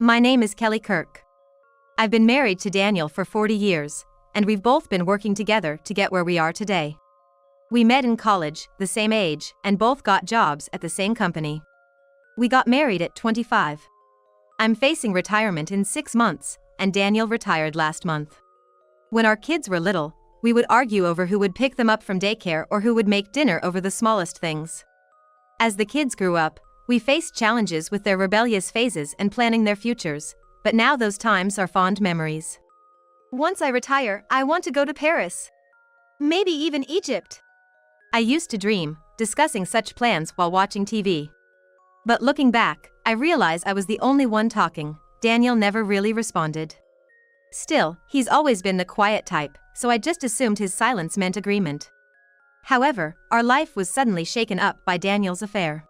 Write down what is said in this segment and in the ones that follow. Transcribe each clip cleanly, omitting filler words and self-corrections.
My name is Kelly Kirk. I've been married to Daniel for 40 years, and we've both been working together to get where we are today. We met in college, the same age, and both got jobs at the same company. We got married at 25. I'm facing retirement in 6 months, and Daniel retired last month. When our kids were little, we would argue over who would pick them up from daycare or who would make dinner over the smallest things. As the kids grew up, we faced challenges with their rebellious phases and planning their futures, but now those times are fond memories. Once I retire, I want to go to Paris. Maybe even Egypt. I used to dream, discussing such plans while watching TV. But looking back, I realize I was the only one talking. Daniel never really responded. Still, he's always been the quiet type, so I just assumed his silence meant agreement. However, our life was suddenly shaken up by Daniel's affair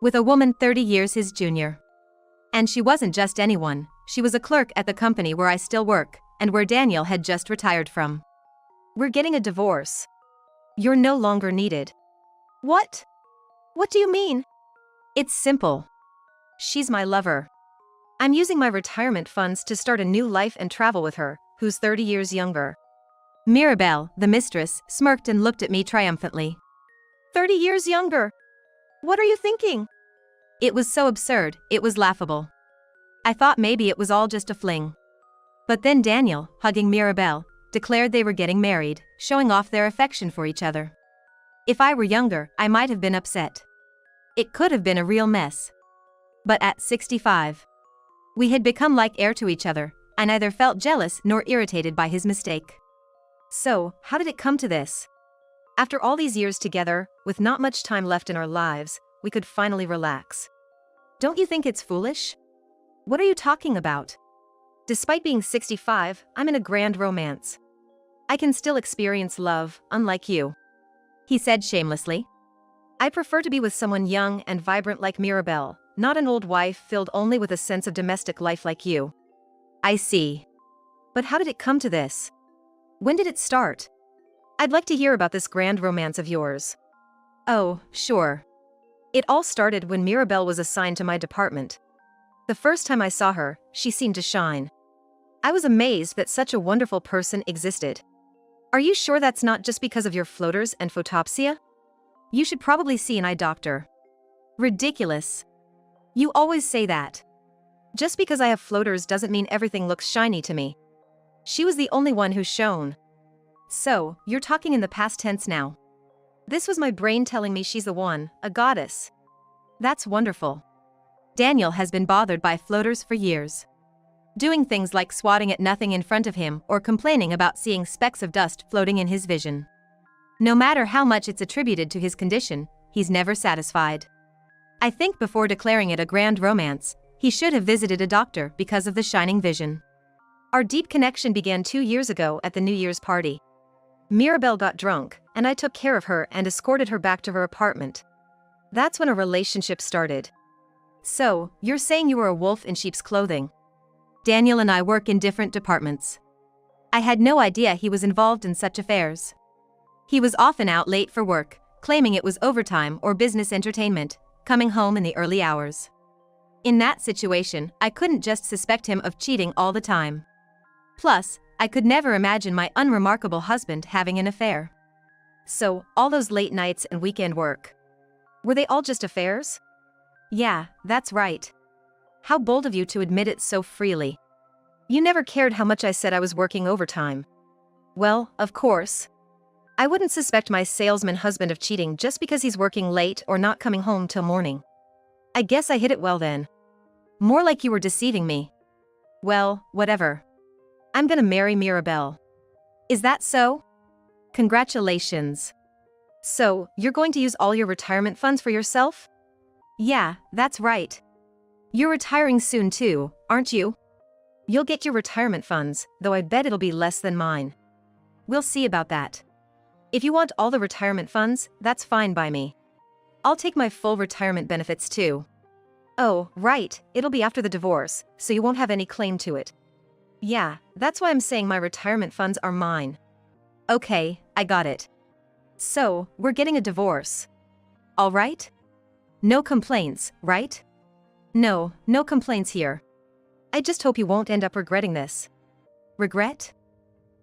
with a woman 30 years his junior. And she wasn't just anyone, she was a clerk at the company where I still work, and where Daniel had just retired from. We're getting a divorce. You're no longer needed. What? What do you mean? It's simple. She's my lover. I'm using my retirement funds to start a new life and travel with her, who's 30 years younger. Mirabelle, the mistress, smirked and looked at me triumphantly. 30 years younger? What are you thinking? It was so absurd, it was laughable. I thought maybe it was all just a fling. But then Daniel, hugging Mirabelle, declared they were getting married, showing off their affection for each other. If I were younger, I might have been upset. It could have been a real mess. But at 65, we had become like air to each other. I neither felt jealous nor irritated by his mistake. So, how did it come to this? After all these years together, with not much time left in our lives, we could finally relax. Don't you think it's foolish? What are you talking about? Despite being 65, I'm in a grand romance. I can still experience love, unlike you. He said shamelessly. I prefer to be with someone young and vibrant like Mirabelle, not an old wife filled only with a sense of domestic life like you. I see. But how did it come to this? When did it start? I'd like to hear about this grand romance of yours. Oh, sure. It all started when Mirabelle was assigned to my department. The first time I saw her, she seemed to shine. I was amazed that such a wonderful person existed. Are you sure that's not just because of your floaters and photopsia? You should probably see an eye doctor. Ridiculous. You always say that. Just because I have floaters doesn't mean everything looks shiny to me. She was the only one who shone. So, you're talking in the past tense now. This was my brain telling me she's the one, a goddess. That's wonderful. Daniel has been bothered by floaters for years. Doing things like swatting at nothing in front of him or complaining about seeing specks of dust floating in his vision. No matter how much it's attributed to his condition, he's never satisfied. I think before declaring it a grand romance, he should have visited a doctor because of the shining vision. Our deep connection began 2 years ago at the New Year's party. Mirabelle got drunk, and I took care of her and escorted her back to her apartment. That's when a relationship started. So, you're saying you were a wolf in sheep's clothing? Daniel and I work in different departments. I had no idea he was involved in such affairs. He was often out late for work, claiming it was overtime or business entertainment, coming home in the early hours. In that situation, I couldn't just suspect him of cheating all the time. Plus, I could never imagine my unremarkable husband having an affair. So, all those late nights and weekend work. Were they all just affairs? Yeah, that's right. How bold of you to admit it so freely. You never cared how much I said I was working overtime. Well, of course. I wouldn't suspect my salesman husband of cheating just because he's working late or not coming home till morning. I guess I hid it well then. More like you were deceiving me. Well, whatever. I'm gonna marry Mirabelle. Is that so? Congratulations. So, you're going to use all your retirement funds for yourself? Yeah, that's right. You're retiring soon too, aren't you? You'll get your retirement funds, though I bet it'll be less than mine. We'll see about that. If you want all the retirement funds, that's fine by me. I'll take my full retirement benefits too. Oh, right, it'll be after the divorce, so you won't have any claim to it. Yeah, that's why I'm saying my retirement funds are mine. Okay, I got it. So, we're getting a divorce. All right? No complaints, right? No, no complaints here. I just hope you won't end up regretting this. Regret?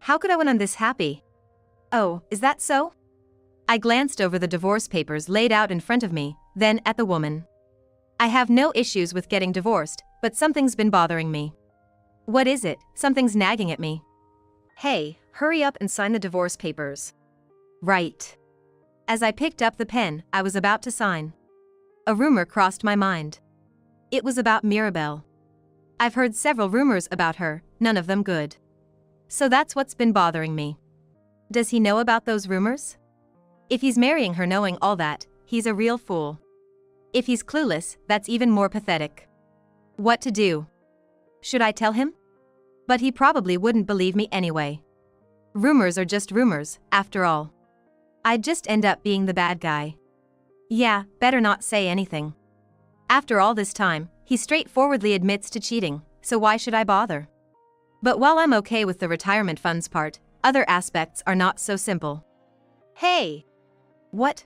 How could I when I'm this happy? Oh, is that so? I glanced over the divorce papers laid out in front of me, then at the woman. I have no issues with getting divorced, but something's been bothering me. What is it? Something's nagging at me. Hey, hurry up and sign the divorce papers. Right. As I picked up the pen, I was about to sign. A rumor crossed my mind. It was about Mirabelle. I've heard several rumors about her, none of them good. So that's what's been bothering me. Does he know about those rumors? If he's marrying her knowing all that, he's a real fool. If he's clueless, that's even more pathetic. What to do? Should I tell him? But he probably wouldn't believe me anyway. Rumors are just rumors, after all. I'd just end up being the bad guy. Yeah, better not say anything. After all this time, he straightforwardly admits to cheating, so why should I bother? But while I'm okay with the retirement funds part, other aspects are not so simple. Hey! What?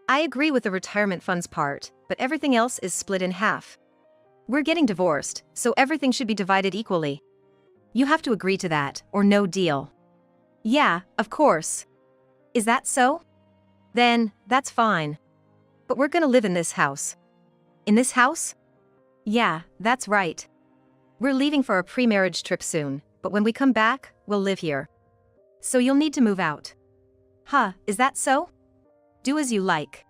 I agree with the retirement funds part, but everything else is split in half. We're getting divorced, so everything should be divided equally. You have to agree to that, or no deal. Yeah, of course. Is that so? Then, that's fine. But we're gonna live in this house. In this house? Yeah, that's right. We're leaving for a pre-marriage trip soon, but when we come back, we'll live here. So you'll need to move out. Huh, is that so? Do as you like.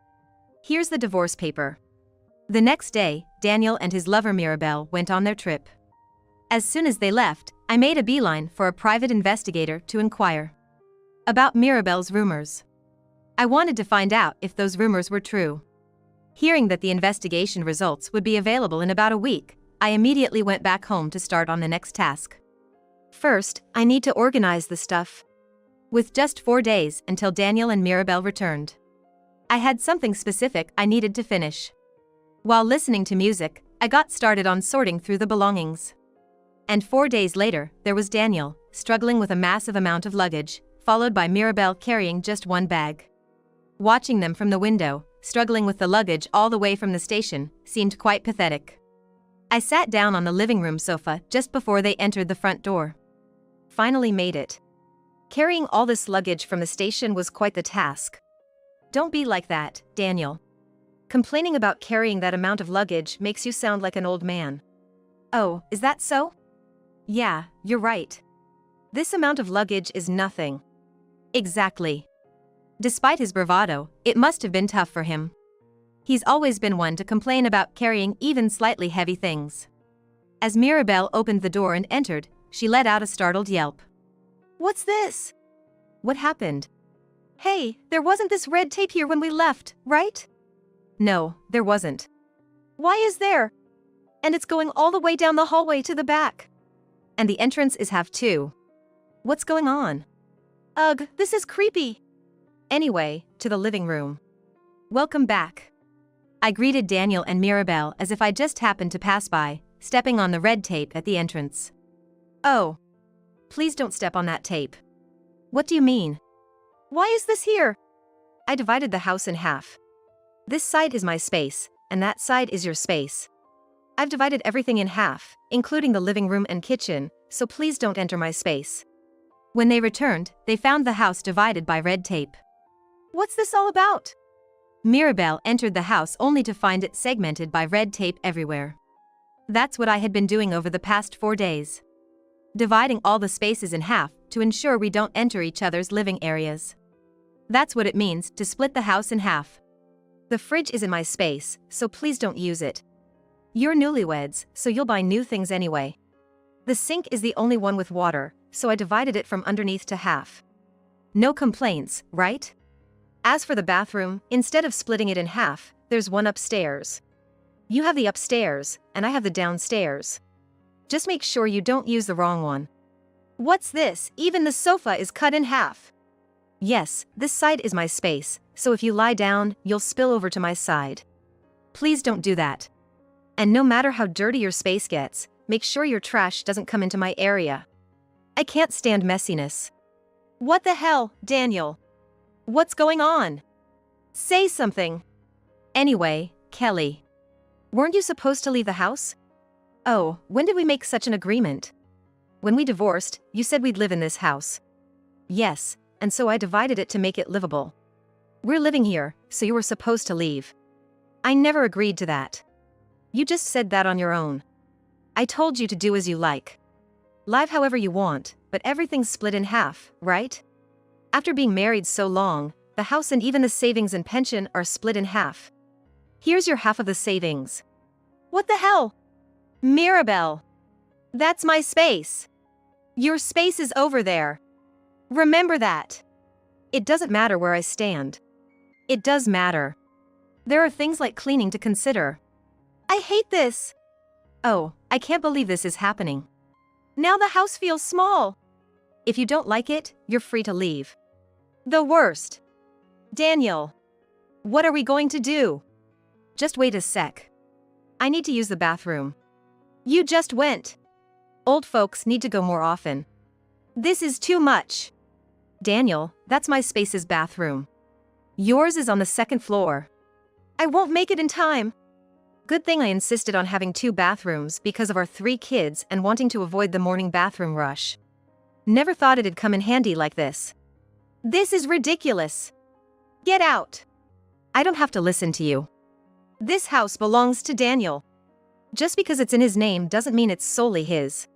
Here's the divorce paper. The next day, Daniel and his lover Mirabelle went on their trip. As soon as they left, I made a beeline for a private investigator to inquire about Mirabelle's rumors. I wanted to find out if those rumors were true. Hearing that the investigation results would be available in about a week, I immediately went back home to start on the next task. First, I need to organize the stuff. With just 4 days until Daniel and Mirabelle returned, I had something specific I needed to finish. While listening to music, I got started on sorting through the belongings. And 4 days later, there was Daniel, struggling with a massive amount of luggage, followed by Mirabelle carrying just one bag. Watching them from the window, struggling with the luggage all the way from the station, seemed quite pathetic. I sat down on the living room sofa just before they entered the front door. Finally made it. Carrying all this luggage from the station was quite the task. Don't be like that, Daniel. Complaining about carrying that amount of luggage makes you sound like an old man. Oh, is that so? Yeah, you're right. This amount of luggage is nothing. Exactly. Despite his bravado, it must have been tough for him. He's always been one to complain about carrying even slightly heavy things. As Mirabelle opened the door and entered, she let out a startled yelp. What's this? What happened? Hey, there wasn't this red tape here when we left, right? No, there wasn't. Why is there? And it's going all the way down the hallway to the back. And the entrance is half too. What's going on? Ugh, this is creepy. Anyway, to the living room. Welcome back. I greeted Daniel and Mirabelle as if I just happened to pass by, stepping on the red tape at the entrance. Oh. Please don't step on that tape. What do you mean? Why is this here? I divided the house in half. This side is my space, and that side is your space. I've divided everything in half, including the living room and kitchen, so please don't enter my space. When they returned, they found the house divided by red tape. What's this all about? Mirabelle entered the house only to find it segmented by red tape everywhere. That's what I had been doing over the past 4 days. Dividing all the spaces in half to ensure we don't enter each other's living areas. That's what it means to split the house in half. The fridge is in my space, so please don't use it. You're newlyweds, so you'll buy new things anyway. The sink is the only one with water, so I divided it from underneath to half. No complaints, right? As for the bathroom, instead of splitting it in half, there's one upstairs. You have the upstairs, and I have the downstairs. Just make sure you don't use the wrong one. What's this? Even the sofa is cut in half. Yes, this side is my space, so if you lie down, you'll spill over to my side. Please don't do that. And no matter how dirty your space gets, make sure your trash doesn't come into my area. I can't stand messiness. What the hell, Daniel? What's going on? Say something. Anyway, Kelly. Weren't you supposed to leave the house? Oh, when did we make such an agreement? When we divorced, you said we'd live in this house. Yes, and so I divided it to make it livable. We're living here, so you were supposed to leave. I never agreed to that. You just said that on your own. I told you to do as you like. Live however you want, but everything's split in half, right? After being married so long, the house and even the savings and pension are split in half. Here's your half of the savings. What the hell? Mirabelle. That's my space. Your space is over there. Remember that. It doesn't matter where I stand. It does matter. There are things like cleaning to consider. I hate this. Oh, I can't believe this is happening. Now the house feels small. If you don't like it, you're free to leave. The worst. Daniel. What are we going to do? Just wait a sec. I need to use the bathroom. You just went. Old folks need to go more often. This is too much. Daniel, that's my space's bathroom. Yours is on the second floor. I won't make it in time. Good thing I insisted on having 2 bathrooms because of our 3 kids and wanting to avoid the morning bathroom rush. Never thought it'd come in handy like this. This is ridiculous. Get out. I don't have to listen to you. This house belongs to Daniel. Just because it's in his name doesn't mean it's solely his.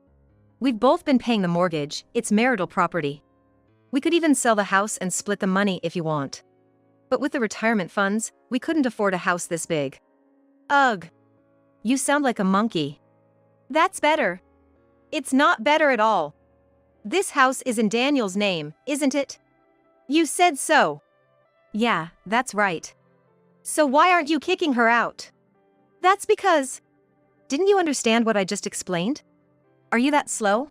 We've both been paying the mortgage, it's marital property. We could even sell the house and split the money if you want. But with the retirement funds, we couldn't afford a house this big. Ugh. You sound like a monkey. That's better. It's not better at all. This house is in Daniel's name, isn't it? You said so. Yeah, that's right. So why aren't you kicking her out? That's because... Didn't you understand what I just explained? Are you that slow?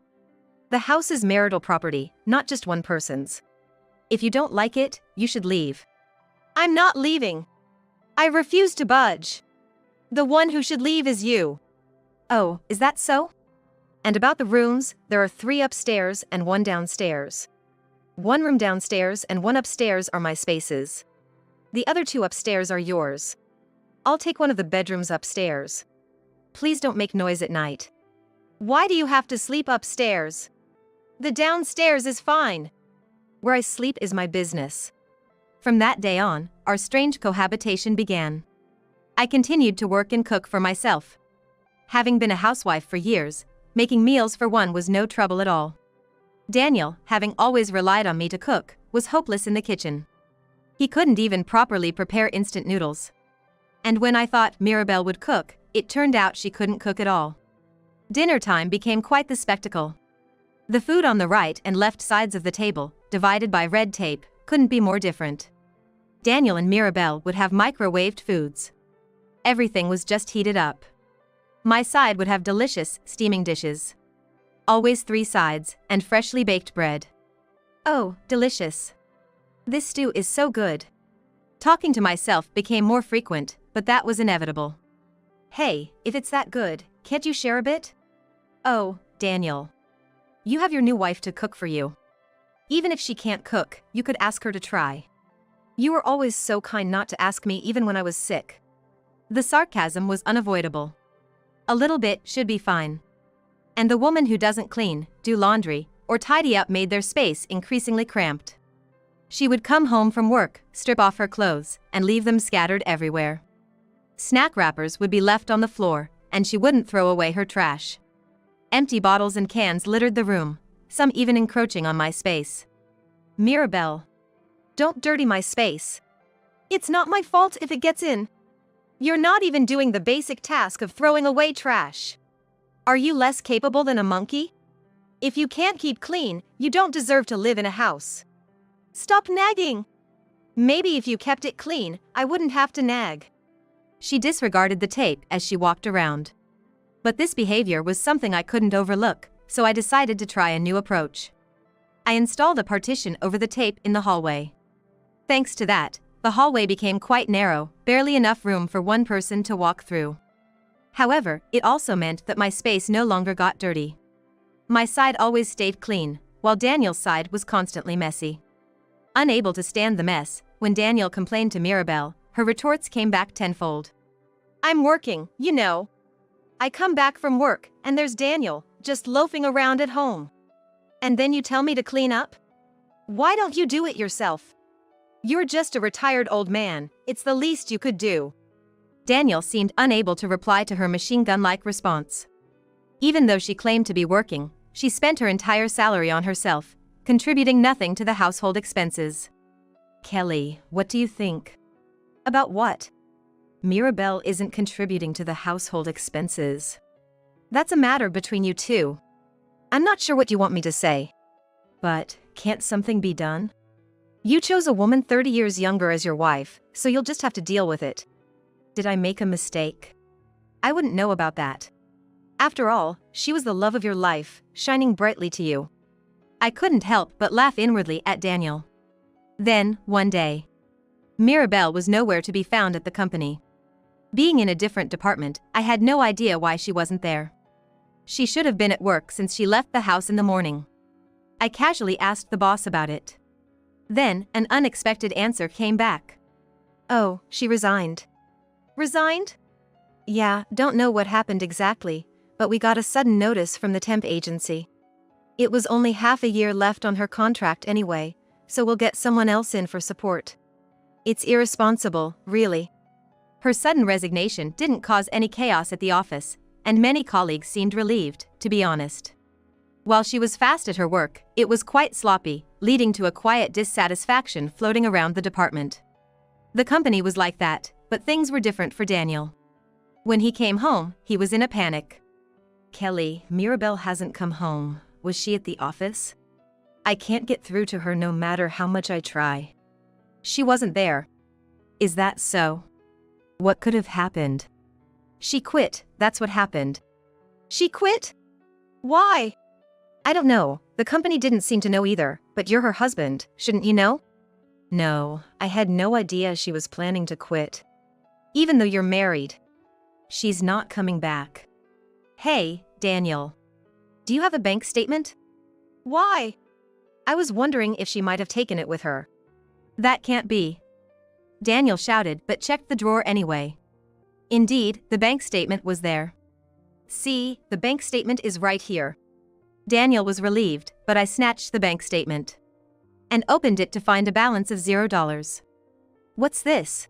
The house is marital property, not just one person's. If you don't like it, you should leave. I'm not leaving. I refuse to budge. The one who should leave is you. Oh, is that so? And about the rooms, there are 3 upstairs and 1 downstairs. 1 room downstairs and 1 upstairs are my spaces. The other 2 upstairs are yours. I'll take one of the bedrooms upstairs. Please don't make noise at night. Why do you have to sleep upstairs? The downstairs is fine. Where I sleep is my business. From that day on, our strange cohabitation began. I continued to work and cook for myself. Having been a housewife for years, making meals for one was no trouble at all. Daniel, having always relied on me to cook, was hopeless in the kitchen. He couldn't even properly prepare instant noodles. And when I thought Mirabelle would cook, it turned out she couldn't cook at all. Dinner time became quite the spectacle. The food on the right and left sides of the table, divided by red tape, couldn't be more different. Daniel and Mirabelle would have microwaved foods. Everything was just heated up. My side would have delicious, steaming dishes. Always 3 sides, and freshly baked bread. Oh, delicious. This stew is so good. Talking to myself became more frequent, but that was inevitable. Hey, if it's that good, can't you share a bit? Oh, Daniel. You have your new wife to cook for you. Even if she can't cook, you could ask her to try. You were always so kind not to ask me even when I was sick. The sarcasm was unavoidable. A little bit should be fine. And the woman who doesn't clean, do laundry, or tidy up made their space increasingly cramped. She would come home from work, strip off her clothes, and leave them scattered everywhere. Snack wrappers would be left on the floor, and she wouldn't throw away her trash. Empty bottles and cans littered the room, some even encroaching on my space. Mirabelle. Don't dirty my space. It's not my fault if it gets in. You're not even doing the basic task of throwing away trash. Are you less capable than a monkey? If you can't keep clean, you don't deserve to live in a house. Stop nagging. Maybe if you kept it clean, I wouldn't have to nag. She disregarded the tape as she walked around. But this behavior was something I couldn't overlook, so I decided to try a new approach. I installed a partition over the tape in the hallway. Thanks to that, the hallway became quite narrow, barely enough room for one person to walk through. However, it also meant that my space no longer got dirty. My side always stayed clean, while Daniel's side was constantly messy. Unable to stand the mess, when Daniel complained to Mirabelle, her retorts came back tenfold. I'm working, you know. I come back from work, and there's Daniel, just loafing around at home. And then you tell me to clean up? Why don't you do it yourself? You're just a retired old man, it's the least you could do. Daniel seemed unable to reply to her machine gun-like response. Even though she claimed to be working, she spent her entire salary on herself, contributing nothing to the household expenses. Kelly, what do you think? About what? Mirabelle isn't contributing to the household expenses. That's a matter between you two. I'm not sure what you want me to say. But, can't something be done? You chose a woman 30 years younger as your wife, so you'll just have to deal with it. Did I make a mistake? I wouldn't know about that. After all, she was the love of your life, shining brightly to you. I couldn't help but laugh inwardly at Daniel. Then, one day, Mirabelle was nowhere to be found at the company. Being in a different department, I had no idea why she wasn't there. She should have been at work since she left the house in the morning. I casually asked the boss about it. Then, an unexpected answer came back. Oh, she resigned. Resigned? Yeah, don't know what happened exactly, but we got a sudden notice from the temp agency. It was only half a year left on her contract anyway, so we'll get someone else in for support. It's irresponsible, really. Her sudden resignation didn't cause any chaos at the office, and many colleagues seemed relieved, to be honest. While she was fast at her work, it was quite sloppy, leading to a quiet dissatisfaction floating around the department. The company was like that, but things were different for Daniel. When he came home, he was in a panic. Kelly, Mirabelle hasn't come home. Was she at the office? I can't get through to her no matter how much I try. She wasn't there. Is that so? What could have happened? She quit, that's what happened. She quit? Why? I don't know, the company didn't seem to know either, but you're her husband, shouldn't you know? No, I had no idea she was planning to quit. Even though you're married. She's not coming back. Hey, Daniel. Do you have a bank statement? Why? I was wondering if she might have taken it with her. That can't be. Daniel shouted but checked the drawer anyway. Indeed, the bank statement was there. See, the bank statement is right here. Daniel was relieved, but I snatched the bank statement and opened it to find a balance of $0. What's this?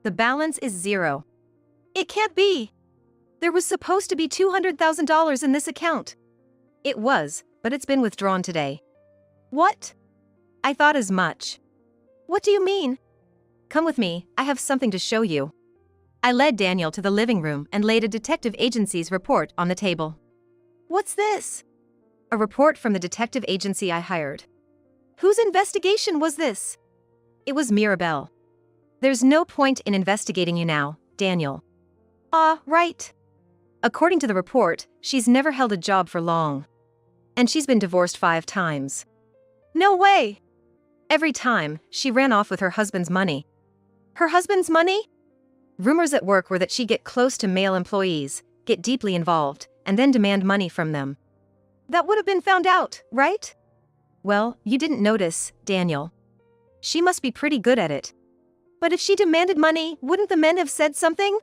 The balance is 0. It can't be. There was supposed to be $200,000 in this account. It was, but it's been withdrawn today. What? I thought as much. What do you mean? Come with me, I have something to show you. I led Daniel to the living room and laid a detective agency's report on the table. What's this? A report from the detective agency I hired. Whose investigation was this? It was Mirabelle. There's no point in investigating you now, Daniel. Right. According to the report, she's never held a job for long. And she's been divorced 5 times. No way! Every time, she ran off with her husband's money. Her husband's money? Rumors at work were that she'd get close to male employees, get deeply involved, and then demand money from them. That would have been found out, right? Well, you didn't notice, Daniel. She must be pretty good at it. But if she demanded money, wouldn't the men have said something?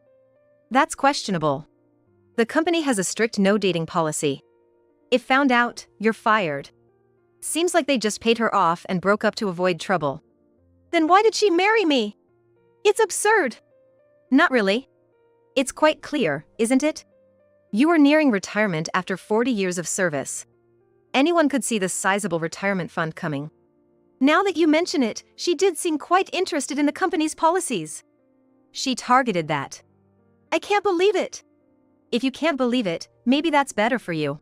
That's questionable. The company has a strict no-dating policy. If found out, you're fired. Seems like they just paid her off and broke up to avoid trouble. Then why did she marry me? It's absurd. Not really. It's quite clear, isn't it? You were nearing retirement after 40 years of service. Anyone could see the sizable retirement fund coming. Now that you mention it, she did seem quite interested in the company's policies. She targeted that. I can't believe it. If you can't believe it, maybe that's better for you.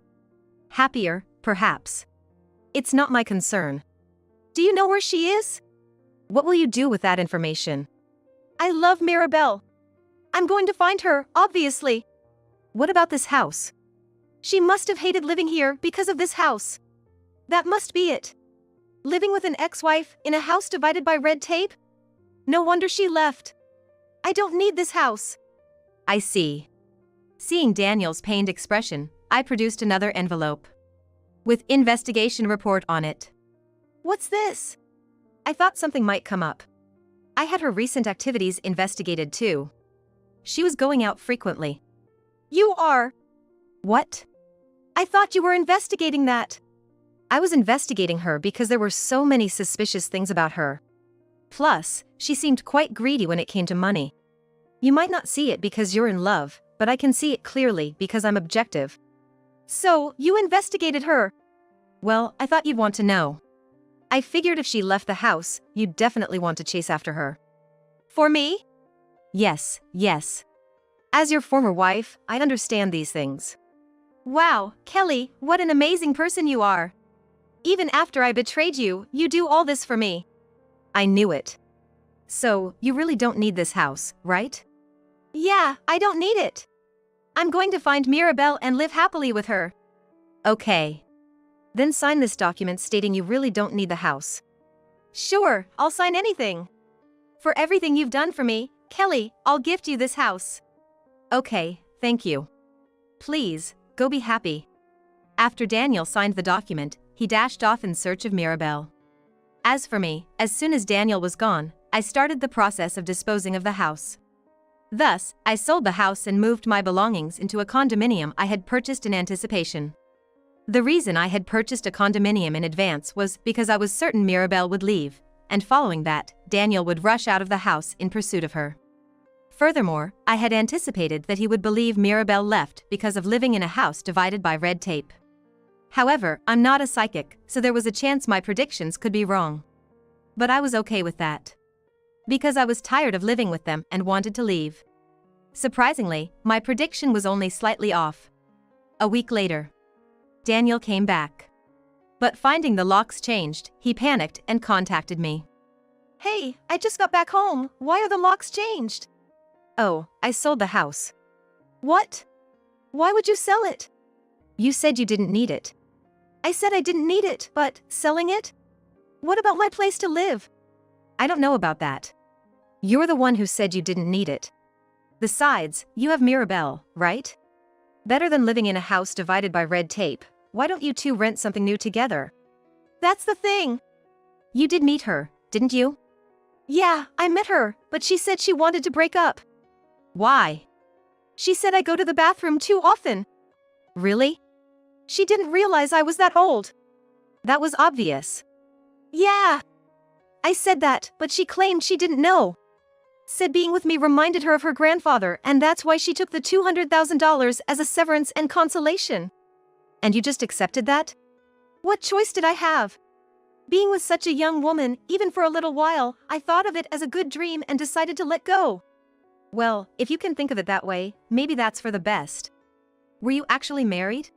Happier, perhaps. It's not my concern. Do you know where she is? What will you do with that information? I love Mirabelle. I'm going to find her, obviously. What about this house? She must have hated living here because of this house. That must be it. Living with an ex-wife in a house divided by red tape? No wonder she left. I don't need this house. I see. Seeing Daniel's pained expression, I produced another envelope with investigation report on it. What's this? I thought something might come up. I had her recent activities investigated too. She was going out frequently. You are. What? I thought you were investigating that. I was investigating her because there were so many suspicious things about her. Plus, she seemed quite greedy when it came to money. You might not see it because you're in love, but I can see it clearly because I'm objective. So, you investigated her? Well, I thought you'd want to know. I figured if she left the house, you'd definitely want to chase after her. For me? Yes, yes. As your former wife, I understand these things. Wow, Kelly, what an amazing person you are. Even after I betrayed you, you do all this for me. I knew it. So, you really don't need this house, right? Yeah, I don't need it. I'm going to find Mirabelle and live happily with her. Okay. Then sign this document stating you really don't need the house. Sure, I'll sign anything. For everything you've done for me, Kelly, I'll gift you this house. Okay, thank you. Please, go be happy. After Daniel signed the document, he dashed off in search of Mirabelle. As for me, as soon as Daniel was gone, I started the process of disposing of the house. Thus, I sold the house and moved my belongings into a condominium I had purchased in anticipation. The reason I had purchased a condominium in advance was because I was certain Mirabelle would leave, and following that, Daniel would rush out of the house in pursuit of her. Furthermore, I had anticipated that he would believe Mirabelle left because of living in a house divided by red tape. However, I'm not a psychic, so there was a chance my predictions could be wrong. But I was okay with that. Because I was tired of living with them and wanted to leave. Surprisingly, my prediction was only slightly off. A week later, Daniel came back. But finding the locks changed, he panicked and contacted me. Hey, I just got back home. Why are the locks changed? Oh, I sold the house. What? Why would you sell it? You said you didn't need it. I said I didn't need it, but selling it? What about my place to live? I don't know about that. You're the one who said you didn't need it. Besides, you have Mirabelle, right? Better than living in a house divided by red tape. Why don't you two rent something new together? That's the thing. You did meet her, didn't you? Yeah, I met her, but she said she wanted to break up. Why? She said I go to the bathroom too often. Really? She didn't realize I was that old. That was obvious. Yeah. I said that, but she claimed she didn't know. Said being with me reminded her of her grandfather, and that's why she took the $200,000 as a severance and consolation. And you just accepted that? What choice did I have? Being with such a young woman, even for a little while, I thought of it as a good dream and decided to let go. Well, if you can think of it that way, maybe that's for the best. Were you actually married?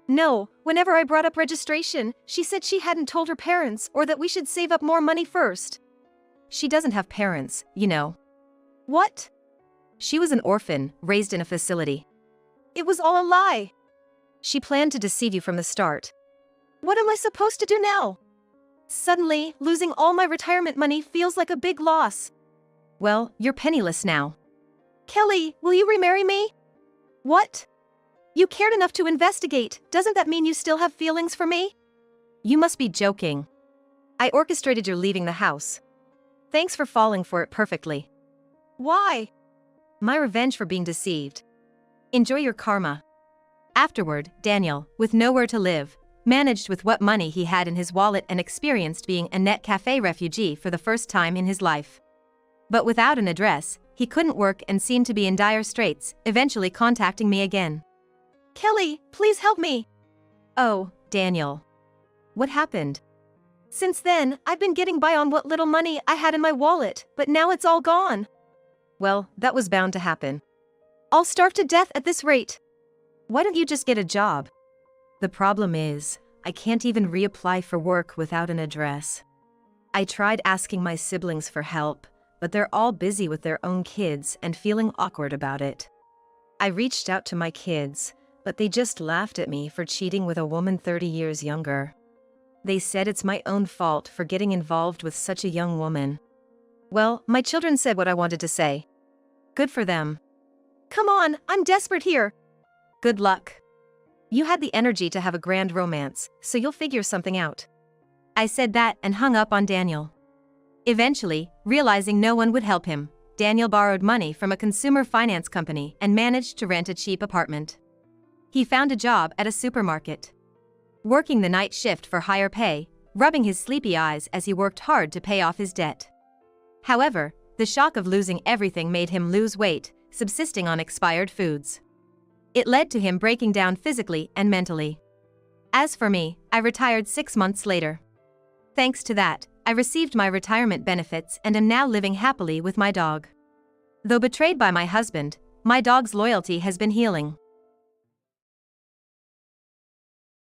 No, whenever I brought up registration, she said she hadn't told her parents or that we should save up more money first. She doesn't have parents, you know. What? She was an orphan, raised in a facility. It was all a lie. She planned to deceive you from the start. What am I supposed to do now? Suddenly, losing all my retirement money feels like a big loss. Well, you're penniless now. Kelly, will you remarry me? What? You cared enough to investigate, doesn't that mean you still have feelings for me? You must be joking. I orchestrated your leaving the house. Thanks for falling for it perfectly. Why? My revenge for being deceived. Enjoy your karma. Afterward, Daniel, with nowhere to live, managed with what money he had in his wallet and experienced being a net cafe refugee for the first time in his life. But without an address, he couldn't work and seemed to be in dire straits, eventually contacting me again. Kelly, please help me. Oh, Daniel. What happened? Since then, I've been getting by on what little money I had in my wallet, but now it's all gone. Well, that was bound to happen. I'll starve to death at this rate. Why don't you just get a job? The problem is, I can't even reapply for work without an address. I tried asking my siblings for help, but they're all busy with their own kids and feeling awkward about it. I reached out to my kids, but they just laughed at me for cheating with a woman 30 years younger. They said it's my own fault for getting involved with such a young woman. Well, my children said what I wanted to say. Good for them. Come on, I'm desperate here. Good luck. You had the energy to have a grand romance, so you'll figure something out. I said that and hung up on Daniel. Eventually, realizing no one would help him, Daniel borrowed money from a consumer finance company and managed to rent a cheap apartment. He found a job at a supermarket, working the night shift for higher pay, rubbing his sleepy eyes as he worked hard to pay off his debt. However, the shock of losing everything made him lose weight, subsisting on expired foods. It led to him breaking down physically and mentally. As for me, I retired 6 months later. Thanks to that, I received my retirement benefits and am now living happily with my dog. Though betrayed by my husband, my dog's loyalty has been healing.